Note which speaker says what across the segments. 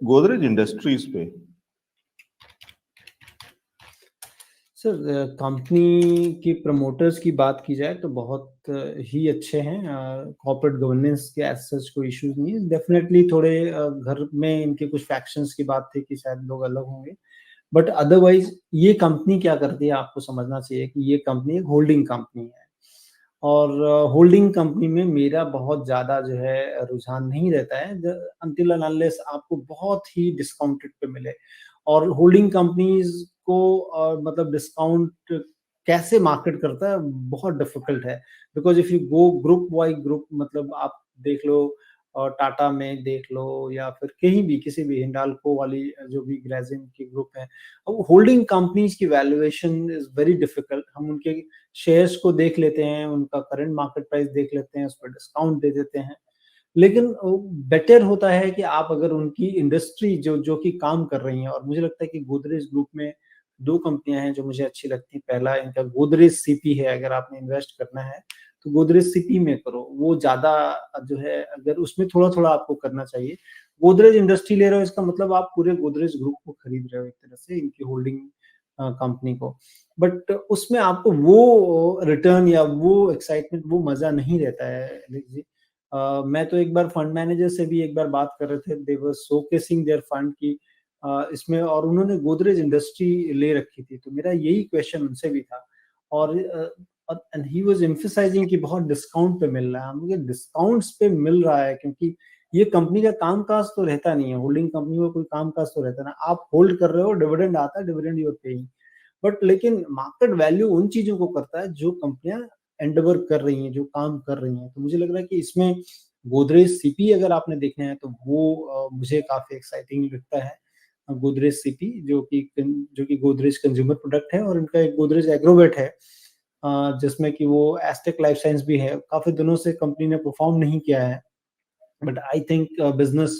Speaker 1: Godrej industries पे
Speaker 2: sir, company की promoters की बात की जाए तो बहुत ही अच्छे हैं। कॉर्पोरेट गवर्नेंस के एज सच कोई इश्यूज नहीं है। डेफिनेटली थोड़े घर में इनके कुछ फैक्शंस की बात थी कि शायद लोग अलग होंगे, बट अदरवाइज ये कंपनी क्या करती है आपको समझना चाहिए कि ये कंपनी एक होल्डिंग कंपनी है। और होल्डिंग कंपनी में मेरा बहुत ज़्यादा जो है रुझान नहीं रहता है अनटिल एंड अनलेस आपको बहुत ही डिस्काउंटेड पे मिले। और होल्डिंग कंपनीज को मतलब डिस्काउंट कैसे मार्केट करता है बहुत डिफिकल्ट है, because if you go group by group, मतलब आप देख लो टाटा में देख लो या फिर कहीं भी किसी भी हिंडाल्को वाली जो भी ग्रेजिम की ग्रुप है, अब होल्डिंग कंपनीज की वैल्यूएशन इज वेरी डिफिकल्ट। हम उनके शेयर्स को देख लेते हैं, उनका करंट मार्केट प्राइस देख लेते हैं, उस पर डिस्काउंट दे देते हैं, लेकिन बेटर होता है कि आप अगर उनकी इंडस्ट्री जो जो कि काम कर रही हैं। और मुझे लगता है कि गोदरेज ग्रुप में दो कंपनियां हैं जो मुझे अच्छी लगती हैं। पहला इनका गोदरेज सीपी है। अगर आपने इन्वेस्ट करना है तो गोदरेज सीपी में करो, वो ज्यादा जो है, अगर उसमें थोड़ा थोड़ा आपको करना चाहिए। गोदरेज इंडस्ट्री ले रहे हो इसका मतलब आप पूरे गोदरेज ग्रुप को खरीद रहे हो एक तरह से, इनकी होल्डिंग कंपनी को। बट उसमें आपको वो रिटर्न या वो एक्साइटमेंट, वो मजा नहीं रहता है अलेक्स जी। मैं तो एक बार फंड मैनेजर से भी एक बार बात कर रहे थे, दे वर शोकेसिंग देयर फंड की इसमें, और उन्होंने गोदरेज इंडस्ट्री ले रखी थी। तो मेरा यही क्वेश्चन उनसे भी था। और एंड ही वाज एम्फसाइजिंग कि बहुत डिस्काउंट पे मिल रहा है। मुझे डिस्काउंट्स पे मिल रहा है क्योंकि ये कंपनी का कामकाज तो रहता नहीं है। होल्डिंग कंपनी में कोई कामकाज तो रहता ना, आप होल्ड कर रहे हो, डिविडेंड आता है, dividend you are paying. But लेकिन मार्केट वैल्यू उन चीजों को करता है जो कंपनियां एंडेवर कर रही हैं, जो काम कर रही हैं। तो मुझे लग रहा है कि इसमें गोदरेज सीपी अगर आपने देखना है तो वो मुझे काफी एक्साइटिंग लगता है। गोदरेज सीपी जो कि गोदरेज कंज्यूमर प्रोडक्ट है, और इनका एक गोदरेज एग्रोवेट है जिसमें कि वो एस्टेक लाइफ साइंस भी है। काफी दिनों से कंपनी ने परफॉर्म नहीं किया है, but I think business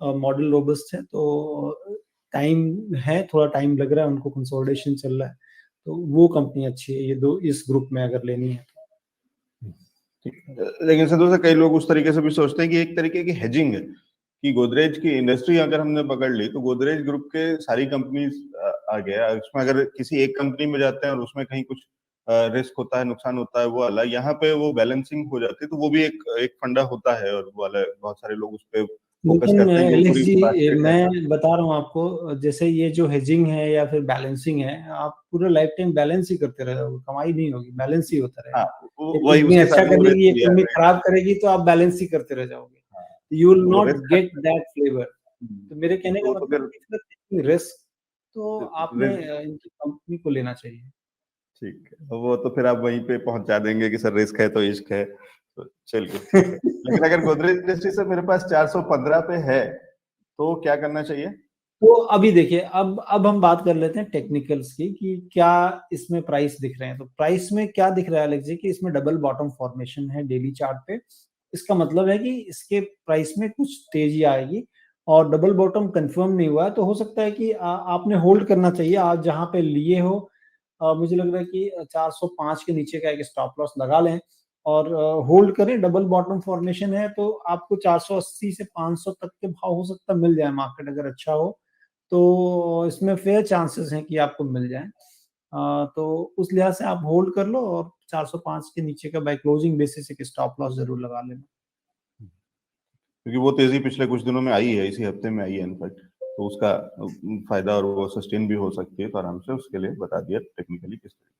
Speaker 2: model robust है। तो टाइम है, थोड़ा टाइम लग रहा है, उनको कंसोलिडेशन चल रहा है। तो वो कंपनी अच्छी है, ये दो इस ग्रुप में अगर लेनी है तो।
Speaker 1: लेकिन संतोष से कई लोग उस तरीके से भी सोचते हैं कि एक तरीके की हेजिंग है कि गोदरेज की इंडस्ट्री अगर हमने पकड़ ली तो गोदरेज ग्रुप के सारी कंपनीज आ गया, उसमें अगर किसी एक कंपनी में जाते हैं और उसमें कहीं कुछ रिस्क होता है, नुकसान होता है, वो अलग। यहाँ पे वो बैलेंसिंग हो जाती है, तो वो भी एक फंडा होता है, और वो अलग बहुत सारे लोग उस पर फोकस
Speaker 2: लेकिन
Speaker 1: करते हैं कि वो
Speaker 2: एलेक्स
Speaker 1: पूरी
Speaker 2: जी,
Speaker 1: बास्केट है।
Speaker 2: मैं बता रहा हूँ आपको, जैसे ये जो हेजिंग है या फिर बैलेंसिंग है, आप पूरा लाइफ टाइम बैलेंस ही करते रहोगे, कमाई नहीं होगी, बैलेंस ही होता
Speaker 1: हाँ,
Speaker 2: रहेगा। ये
Speaker 1: वही
Speaker 2: कंपनी
Speaker 1: उसके
Speaker 2: अच्छा
Speaker 1: साथ वो रिस्क
Speaker 2: करेगी, ये
Speaker 1: लिया
Speaker 2: कंपनी
Speaker 1: है।
Speaker 2: खराब करेगी, तो आप बैलेंस ही करते रह जाओगे,
Speaker 1: हाँ,
Speaker 2: यू विल
Speaker 1: तो वो
Speaker 2: not gate
Speaker 1: risk,
Speaker 2: that flavour. तो मेरे कहने का
Speaker 1: तो
Speaker 2: मतलब
Speaker 1: फिर
Speaker 2: है कि रिस्क तो आपने
Speaker 1: रिस्क,
Speaker 2: इनकी कंपनी को लेना चाहिए।
Speaker 1: ठीक है, वो तो फिर आप वहीं पे पहुंचा देंगे कि सर रिस्क है तो इश्क है, तो चलिए ठीक है। लेकिन अगर गोदरेज इंडस्ट्री से मेरे पास 415 पे है तो क्या करना चाहिए?
Speaker 2: तो अभी देखिए, अब हम बात कर लेते हैं टेक्निकल्स की कि क्या इसमें प्राइस दिख रहे हैं। तो प्राइस में क्या दिख रहा है अलेक्स जी कि इसमें डबल बॉटम फॉर्मेशन है डेली चार्ट पे। इसका मतलब है कि इसके प्राइस में कुछ तेजी आएगी, और डबल बॉटम कंफर्म नहीं हुआ है तो हो सकता है कि आपने होल्ड करना चाहिए। आज जहां पे लिए हो, मुझे लग रहा है कि 405 के नीचे का एक स्टॉप लॉस लगा लें और होल्ड करें। डबल बॉटम फॉर्मेशन है तो आपको 480 से 500 तक के भाव हो सकता है मिल जाए, मार्केट अगर अच्छा हो तो इसमें फेयर चांसेस हैं कि आपको मिल जाए। तो उस लिहाज से आप होल्ड कर लो, और 405 के नीचे का बाय क्लोजिंग बेसिस एक स्टॉप लॉस जरूर लगा लेना।
Speaker 1: क्योंकि वो तेजी पिछले कुछ दिनों में आई है, इसी हफ्ते में आई है इनफैक्ट, तो उसका फायदा और वो सस्टेन भी हो सकती है, तो आराम से उसके लिए बता दिया टेक्निकली किस तरीके